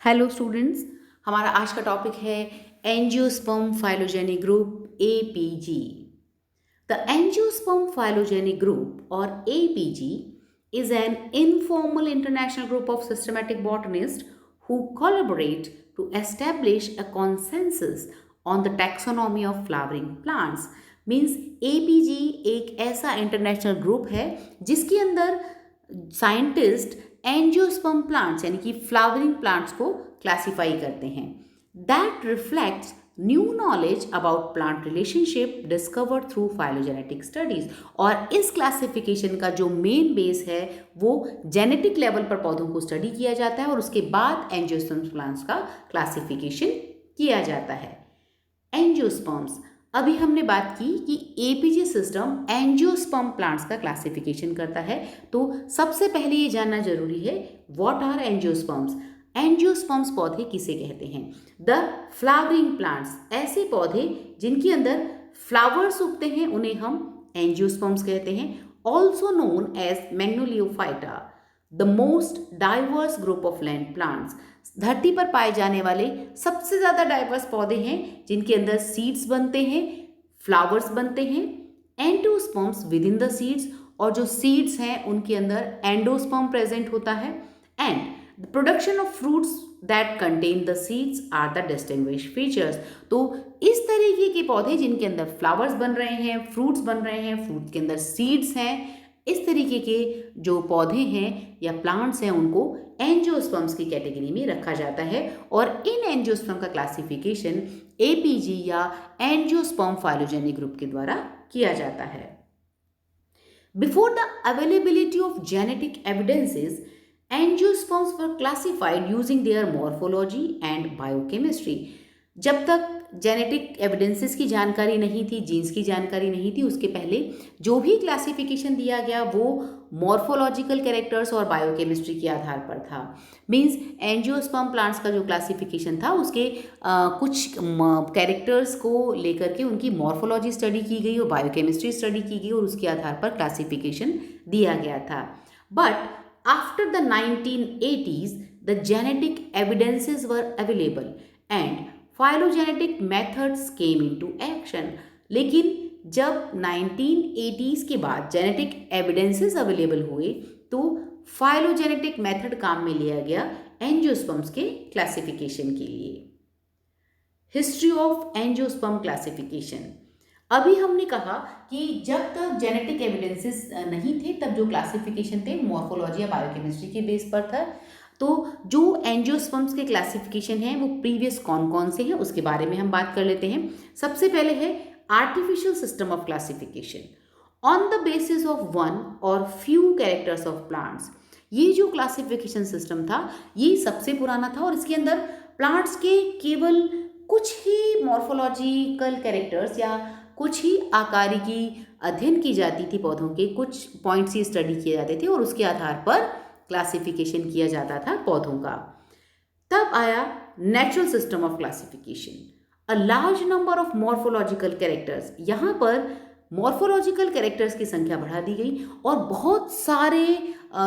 Hello students. हमारा आज का टॉपिक है angiosperm phylogenic group APG. The angiosperm phylogenic group और APG is an informal international group of systematic botanists who collaborate to establish a consensus on the taxonomy of flowering plants. Means APG एक ऐसा international group है जिसके अंदर scientist angiosperm plants यानी कि flowering plants को classify करते हैं। That reflects new knowledge about plant relationship discovered through phylogenetic studies. और इस क्लासिफिकेशन का जो मेन बेस है वो जेनेटिक लेवल पर पौधों को स्टडी किया जाता है और उसके बाद एंजियोस्पर्म प्लांट्स का क्लासिफिकेशन किया जाता है। एंजियोस्पर्म्स, अभी हमने बात की कि एपीजी सिस्टम एंजियोस्पर्म प्लांट्स का क्लासिफिकेशन करता है। तो सबसे पहले ये जानना जरूरी है, व्हाट आर एंजियोस्पर्म्स। एंजियोस्पर्म्स पौधे किसे कहते हैं? द फ्लावरिंग प्लांट्स, ऐसे पौधे जिनके अंदर फ्लावर्स उगते हैं उन्हें हम एंजियोस्पर्म्स कहते हैं। Also known as magnoliophyta, the most diverse group of land plants. धरती पर पाए जाने वाले सबसे ज़्यादा डाइवर्स पौधे हैं जिनके अंदर सीड्स बनते हैं, फ्लावर्स बनते हैं, endosperms with in the seeds, और जो सीड्स हैं उनके अंदर एंडोस्पर्म प्रेजेंट होता है, and the production of fruits that contain the seeds are the distinguish features. तो इस तरीके के पौधे जिनके अंदर फ्लावर्स बन रहे हैं, फ्रूट्स बन रहे हैं, फ्रूट के अंदर सीड्स हैं, इस तरीके के जो पौधे हैं या प्लांट्स हैं उनको एंजियोस्पर्म्स की कैटेगरी में रखा जाता है। और इन एंजियोस्पर्म का क्लासिफिकेशन एपीजी या एंजियोस्पर्म फाइलोजेनिक ग्रुप के द्वारा किया जाता है। Before the availability of genetic evidences, angiosperms were classified using their morphology and biochemistry. जब तक जेनेटिक एविडेंसेस की जानकारी नहीं थी, जीन्स की जानकारी नहीं थी, उसके पहले जो भी क्लासिफिकेशन दिया गया वो मॉर्फोलॉजिकल कैरेक्टर्स और बायोकेमिस्ट्री के आधार पर था। मींस एंजियोस्पर्म प्लांट्स का जो क्लासिफिकेशन था उसके कुछ कैरेक्टर्स को लेकर के उनकी मॉर्फोलॉजी स्टडी की गई और बायोकेमिस्ट्री स्टडी की गई और उसके आधार पर क्लासिफिकेशन दिया गया था। But after the 1980s the genetic evidences were available and phylogenetic methods came into action। लेकिन जब 1980s के बाद जेनेटिक एविडेंसेस अवेलेबल हुए तो फाइलोजेनेटिक मेथड काम में लिया गया एंजियोस्पर्म्स के क्लासिफिकेशन के लिए। History of angiosperm classification. अभी हमने कहा कि जब तक जेनेटिक एविडेंसेस नहीं थे तब जो क्लासिफिकेशन थे मॉर्फोलॉजी या बायोकेमिस्ट्री के बेस पर था। तो जो एंजियोस्पर्म्स के क्लासिफिकेशन हैं वो प्रीवियस कौन कौन से हैं उसके बारे में हम बात कर लेते हैं। सबसे पहले है artificial system of classification on the basis of one और फ्यू कैरेक्टर्स ऑफ प्लांट्स। ये जो क्लासिफिकेशन सिस्टम था ये सबसे पुराना था और इसके अंदर प्लांट्स के केवल कुछ ही मॉर्फोलॉजिकल कैरेक्टर्स या कुछ ही आकारिकी अध्ययन की जाती थी, पौधों के कुछ पॉइंट्स ही स्टडी किए जाते थे और उसके आधार पर क्लासिफिकेशन किया जाता था पौधों का। तब आया natural system of classification, a large number of morphological characters. यहाँ पर मॉर्फोलॉजिकल कैरेक्टर्स की संख्या बढ़ा दी गई और बहुत सारे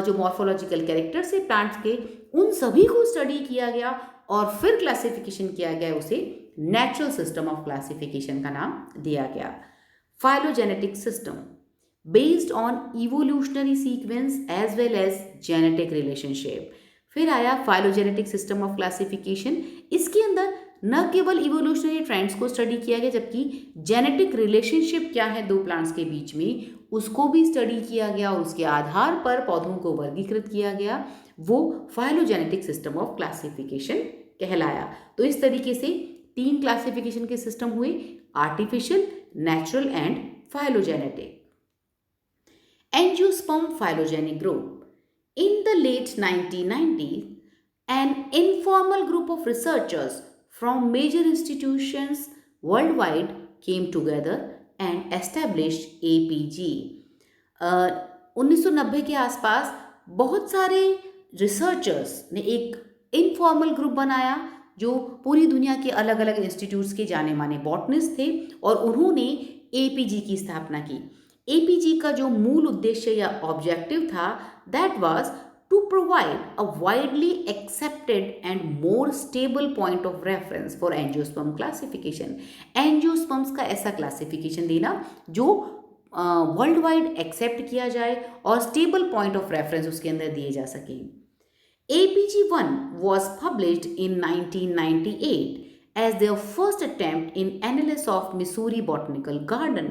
जो मॉर्फोलॉजिकल कैरेक्टर्स है प्लांट्स के उन सभी को स्टडी किया गया और फिर क्लासिफिकेशन किया गया, उसे नेचुरल सिस्टम ऑफ क्लासिफिकेशन का नाम दिया गया। Phylogenetic system based on evolutionary sequence as well as genetic relationship. फिर आया फाइलोजेनेटिक सिस्टम ऑफ क्लासिफिकेशन। इसके अंदर न केवल इवोल्यूशनरी ट्रेंड्स को स्टडी किया गया जबकि जेनेटिक रिलेशनशिप क्या है दो प्लांट्स के बीच में उसको भी स्टडी किया गया और उसके आधार पर पौधों को वर्गीकृत किया गया। वो फाइलोजेनेटिक सिस्टम ऑफ क्लासिफिकेशन कहलाया। तो इस तरीके से 3 क्लासिफिकेशन के सिस्टम हुए, artificial, natural and phylogenetic. Angiosperm phylogeny group. In the late 1990s, an informal group of researchers from major institutions worldwide came together and established APG. 1990 के आसपास बहुत सारे रिसर्चर्स ने एक इनफॉर्मल ग्रुप बनाया जो पूरी दुनिया के अलग अलग इंस्टीट्यूट्स के जाने माने बॉटनिस्ट थे और उन्होंने एपीजी की स्थापना की। एपीजी का जो मूल उद्देश्य या ऑब्जेक्टिव था that was to provide a widely accepted and more stable point of reference for angiosperm classification. Angiosperms का ऐसा क्लासिफिकेशन देना जो वर्ल्ड वाइड एक्सेप्ट किया जाए और स्टेबल पॉइंट ऑफ रेफरेंस उसके अंदर दिए जा सके. APG1 was published in 1998 as their first attempt in Annals of Missouri Botanical Garden.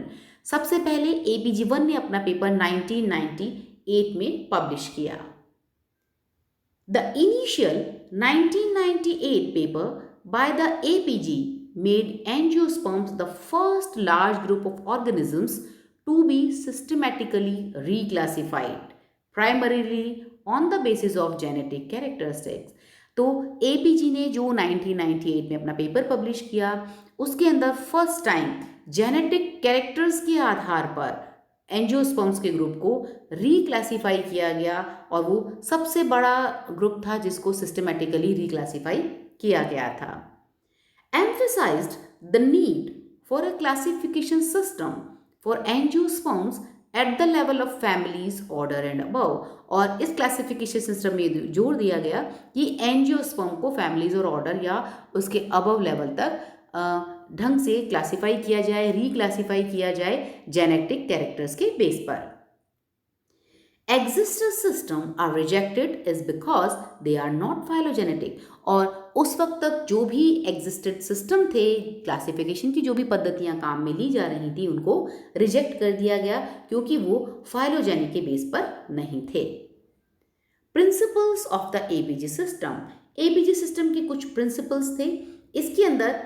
सबसे पहले APG1 ने अपना पेपर 1998 में पब्लिश किया. The initial 1998 paper by the APG made angiosperms the first large group of organisms to be systematically reclassified, primarily on the basis of genetic characteristics. तो APG ने जो 1998 में अपना पेपर पब्लिश किया उसके अंदर फर्स्ट टाइम जेनेटिक कैरेक्टर्स के आधार पर एंजियोस्पर्म्स के ग्रुप को रीक्लासीफाई किया गया और वो सबसे बड़ा ग्रुप था जिसको सिस्टमेटिकली रीक्लासीफाई किया गया था. Emphasized the need for a classification system for angiosperms at the level of families, order and above. और इस क्लासिफिकेशन सिस्टम में जोर दिया गया कि एंजियोस्पर्म को फैमिलीज और ऑर्डर या उसके अबव लेवल तक ढंग से क्लासिफाई किया जाए, रीक्लासिफाई किया जाए जेनेटिक कैरेक्टर्स के बेस पर. Existing system are rejected is because they are not phylogenetic. और उस वक्त तक जो भी एग्जिस्टेड सिस्टम थे, क्लासिफिकेशन की जो भी पद्धतियां काम में ली जा रही थी उनको रिजेक्ट कर दिया गया क्योंकि वो फाइलोजेनिक के बेस पर नहीं थे. Principles of the APG system. APG system के कुछ प्रिंसिपल्स थे. इसके अंदर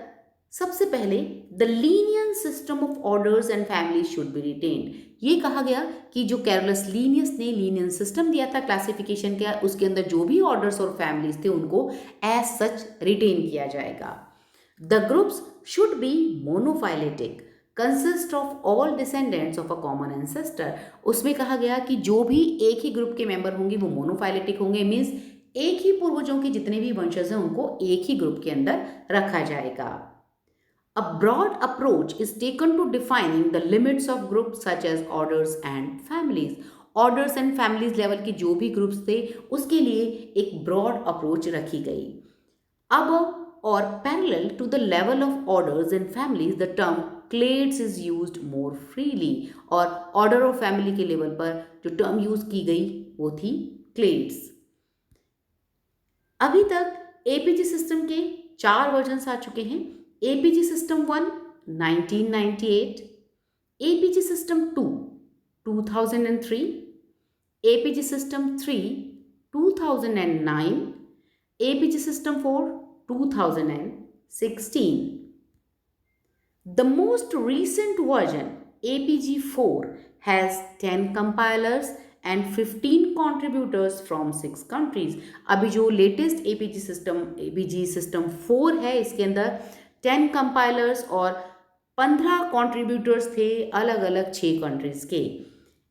सबसे पहले the Linnean system of orders and families should be retained. ये कहा गया कि जो कैरोलस लीनियस ने लीनियन सिस्टम दिया था क्लासिफिकेशन का, उसके अंदर जो भी ऑर्डर्स और फैमिलीज थे उनको एज सच रिटेन किया जाएगा. The groups should be monophyletic, consist of all descendants of a common ancestor. उसमें कहा गया कि जो भी एक ही ग्रुप के मेंबर होंगे वो मोनोफाइलेटिक होंगे, मीन्स एक ही पूर्वजों के जितने भी वंशज हैं उनको एक ही ग्रुप के अंदर रखा जाएगा. A broad approach is taken to defining the limits of groups such as orders and families. Orders and families level के जो भी groups थे उसके लिए एक broad approach रखी गई. Above or parallel to the level of orders and families, the term clades is used more freely. और order और family के level पर जो term use की गई वो थी clades. अभी तक APG सिस्टम के 4 वर्जन्स आ चुके हैं. APG System 1 1998, APG System 2 2003, APG System 3 2009, APG System 4 2016. The most recent version APG 4 has 10 compilers and 15 contributors from 6 countries. अभी जो लेटेस्ट APG सिस्टम 4 है इसके अंदर 10 कंपाइलर्स और 15 कंट्रीब्यूटर्स थे अलग अलग 6 कंट्रीज के.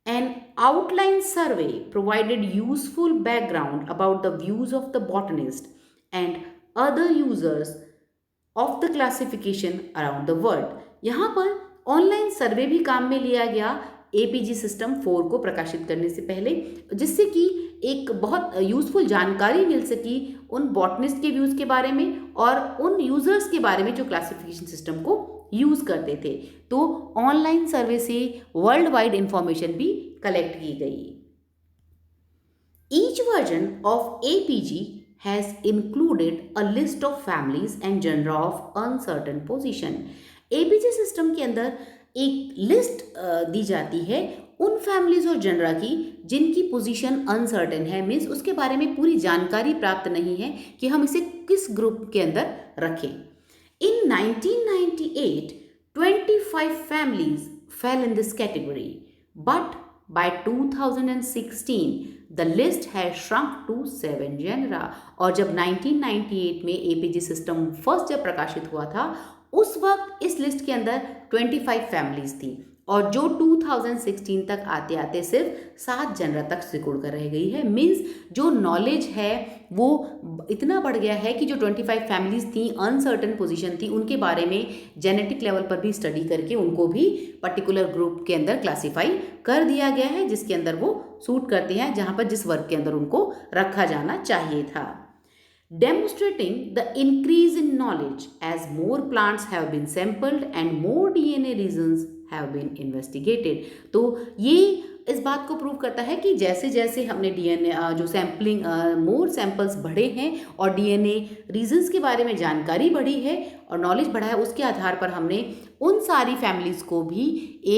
An outline survey provided useful background about the views of the botanist and other users of the classification around the world. यहाँ पर ऑनलाइन सर्वे भी काम में लिया गया APG सिस्टम 4 को प्रकाशित करने से पहले, जिससे कि एक बहुत यूज़फुल जानकारी मिल सकी उन बॉटनिस्ट के व्यूज़ के बारे में और उन यूज़र्स के बारे में जो क्लासिफिकेशन सिस्टम को यूज़ करते थे. तो ऑनलाइन सर्वे से वर्ल्ड वाइड इंफॉर्मेशन भी कलेक्ट की गई. Each version of APG has included a list of families and genera of uncertain position. APG system के अंदर एक लिस्ट दी जाती है उन फैमिलीज और जनरा की जिनकी पोजीशन अनसर्टेन है, मीन्स उसके बारे में पूरी जानकारी प्राप्त नहीं है कि हम इसे किस ग्रुप के अंदर रखें. इन 1998 25 families fell in this category, but by 2016 the list has shrunk to 7 genera. और जब 1998 में APG सिस्टम फर्स्ट जब प्रकाशित हुआ था उस वक्त इस लिस्ट के अंदर 25 फैमिलीज थी और जो 2016 तक आते आते सिर्फ 7 जनरा तक सिकुड़ कर रह गई है. मीन्स जो नॉलेज है वो इतना बढ़ गया है कि जो 25 फैमिलीज थी अनसर्टन पोजीशन थी उनके बारे में जेनेटिक लेवल पर भी स्टडी करके उनको भी पर्टिकुलर ग्रुप के अंदर क्लासीफाई कर दिया गया है जिसके अंदर वो सूट करते हैं, जहाँ पर जिस वर्ग के अंदर उनको रखा जाना चाहिए था. Demonstrating the increase in knowledge as more plants have been sampled and more DNA regions have been investigated. तो ये इस बात को प्रूव करता है कि जैसे जैसे हमने डीएनए जो सैम्पलिंग मोर सैंपल्स बढ़े हैं और डीएनए रीजन्स के बारे में जानकारी बढ़ी है और नॉलेज बढ़ा है, उसके आधार पर हमने उन सारी फैमिलीज़ को भी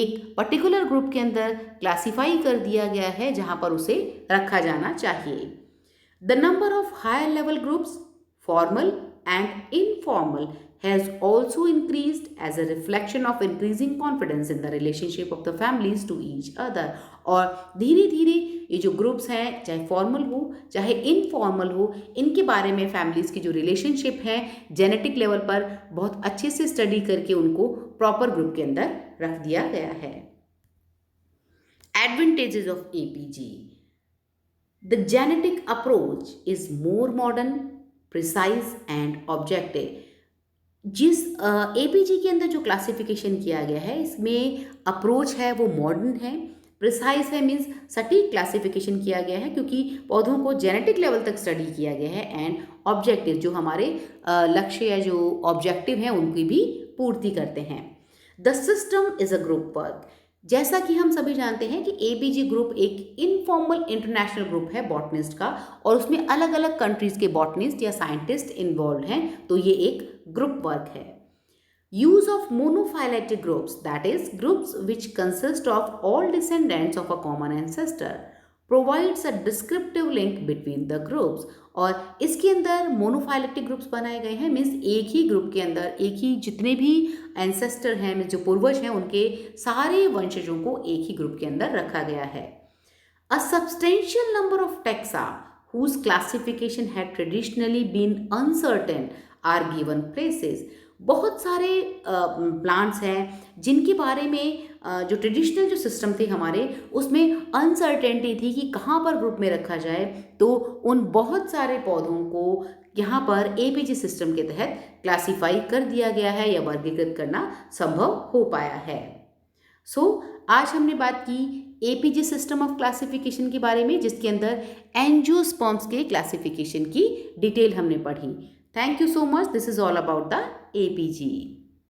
एक पर्टिकुलर ग्रुप के अंदर क्लासीफाई कर दिया गया है जहाँ पर उसे रखा जाना चाहिए. The number of higher level groups, formal and informal, has also increased as a reflection of increasing confidence in the relationship of the families to each other. और धीरे धीरे ये जो ग्रुप्स हैं, चाहे फॉर्मल हो चाहे इनफॉर्मल हो, इनके बारे में फैमिलीज़ की जो रिलेशनशिप है जेनेटिक लेवल पर बहुत अच्छे से स्टडी करके उनको प्रॉपर ग्रुप के अंदर रख दिया गया है. Advantages of APG. The genetic approach is more modern, precise and objective. जिस APG के अंदर जो क्लासिफिकेशन किया गया है, इसमें अप्रोच है वो मॉडर्न है, प्रिसाइज है मीन्स सटीक क्लासिफिकेशन किया गया है क्योंकि पौधों को जेनेटिक लेवल तक स्टडी किया गया है, एंड ऑब्जेक्टिव जो हमारे लक्ष्य या जो ऑब्जेक्टिव हैं उनकी भी पूर्ति करते हैं. The system is a group work. जैसा कि हम सभी जानते हैं कि एपीजी ग्रुप एक इनफॉर्मल इंटरनेशनल ग्रुप है बॉटनिस्ट का, और उसमें अलग अलग कंट्रीज के बॉटनिस्ट या साइंटिस्ट इन्वॉल्व हैं, तो ये एक ग्रुप वर्क है. Use of monophyletic groups, that is groups which consist of all descendants of a common ancestor, provides a descriptive link between the groups. और इसके अंदर मोनोफाइलेटिक ग्रुप्स बनाए गए हैं, मीन्स एक ही ग्रुप के अंदर एक ही जितने भी एंसेस्टर हैं, मीन्स जो पूर्वज हैं, उनके सारे वंशजों को एक ही ग्रुप के अंदर रखा गया है. A substantial number of taxa whose classification had traditionally been uncertain are given places. बहुत सारे प्लांट्स हैं जिनके बारे में जो ट्रेडिशनल जो सिस्टम थे हमारे, उसमें अनसर्टेनिटी थी कि कहाँ पर ग्रुप में रखा जाए, तो उन बहुत सारे पौधों को यहाँ पर एपीजी सिस्टम के तहत क्लासीफाई कर दिया गया है या वर्गीकृत करना संभव हो पाया है. आज हमने बात की एपीजी सिस्टम ऑफ क्लासिफिकेशन के बारे में, जिसके अंदर एंजियोस्पर्म्स के क्लासिफिकेशन की डिटेल हमने पढ़ी. Thank you so much. This is all about the APG.